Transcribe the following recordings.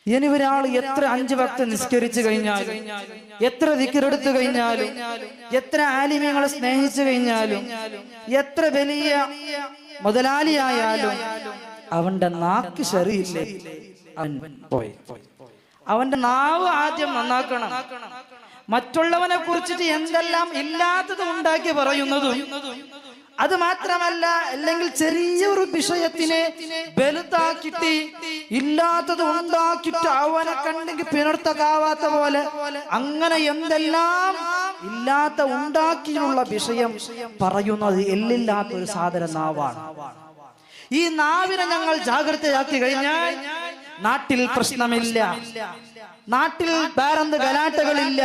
ഇനി ഒരാൾ എത്ര 5 വക്ത് നിസ്കരിച്ചു കഴിഞ്ഞാലും, എത്ര ദിക്റെടുത്തു കഴിഞ്ഞാലും, എത്ര ആലിമീങ്ങളെ സ്നേഹിച്ചു കഴിഞ്ഞാലും, എത്ര വലിയ മുതലാളിയായാലും അവന്റെ നാക്ക് ശരിയില്ലേ, അവൻ പോയി. അവന്റെ നാവ് ആദ്യം നന്നാക്കണം. മറ്റുള്ളവനെ കുറിച്ചിട്ട് എന്തെല്ലാം ഇല്ലാത്തത് ഉണ്ടാക്കി പറയുന്നതും, അത് മാത്രമല്ല, അല്ലെങ്കിൽ ചെറിയൊരു വിഷയത്തിനെ വലുതാക്കിട്ട് ഇല്ലാത്തത് ഉണ്ടാക്കിട്ട് അവനെ കണ്ടെങ്കിൽ പിണർത്തകാവാത്ത പോലെ അങ്ങനെ എന്തെല്ലാം ഇല്ലാത്ത ഉണ്ടാക്കിയുള്ള വിഷയം പറയുന്നത് എല്ലില്ലാത്ത ഒരു സാധന നാവാണ്. ഈ നാവിനെ ഞങ്ങൾ ജാഗ്രതയാക്കി കഴിഞ്ഞാൽ നാട്ടിൽ പ്രശ്നമില്ല, നാട്ടിൽ വേറെന്ത് ഗലാട്ടകളില്ല,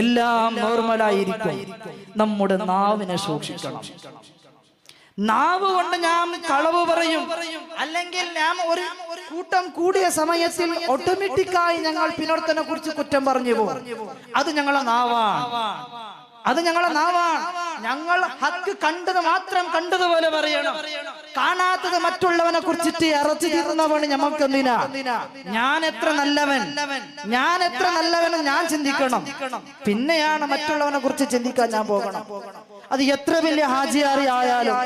എല്ലാം നോർമലായിരിക്കും. നമ്മുടെ നാവിനെ സൂക്ഷിക്കണം. നാവ് കൊണ്ട് ഞാൻ കളവ് പറയും, അല്ലെങ്കിൽ ഞാൻ ഒരു കൂട്ടം കൂടിയ സമയത്തിൽ ഓട്ടോമാറ്റിക്കായി ഞങ്ങൾ പിന്നോർത്തനെ കുറിച്ച് കുറ്റം പറഞ്ഞു പോകും. അത് ഞങ്ങളെ നാവാണ്, അത് ഞങ്ങളെ നാവാണ്. ഞങ്ങൾ ഹക്ക് കണ്ടത് മാത്രം കണ്ടതുപോലെ പറയണം. കാണാത്തത് മറ്റുള്ളവനെ കുറിച്ചിട്ട് ഇറച്ചി തീർന്നവണ് ഞമ്മക്ക് എന്തിനാ? ഞാൻ എത്ര നല്ലവൻ, ഞാൻ എത്ര നല്ലവൻ ഞാൻ ചിന്തിക്കണം. പിന്നെയാണ് മറ്റുള്ളവനെ കുറിച്ച് ചിന്തിക്കാൻ ഞാൻ പോകണം. അത് എത്ര വലിയ ഹാജിയാരി ആയാലും,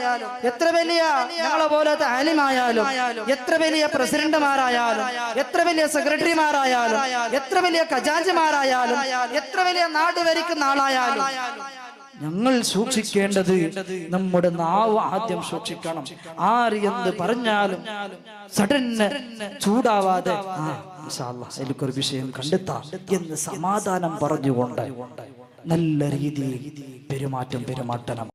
എത്ര വലിയ ഞങ്ങളെ പോലത്തെ ആലിമായാലും, എത്ര വലിയ പ്രസിഡന്റുമാരായാലും, എത്ര വലിയ സെക്രട്ടറിമാരായാലും, എത്ര വലിയ ഖജാൻജിമാരായാലും, എത്ര വലിയ നാട് ഭരിക്കുന്ന ആളായാലും, ഞങ്ങൾ സൂക്ഷിക്കേണ്ടത് നമ്മുടെ നാവ് ആദ്യം സൂക്ഷിക്കണം. ആര് എന്ത് പറഞ്ഞാലും സഡന് ചൂടാവാതെ എനിക്കൊരു വിഷയം കണ്ടെത്താം എന്ന് സമാധാനം പറഞ്ഞുകൊണ്ട് നല്ല രീതിയിൽ പെരുമാറ്റം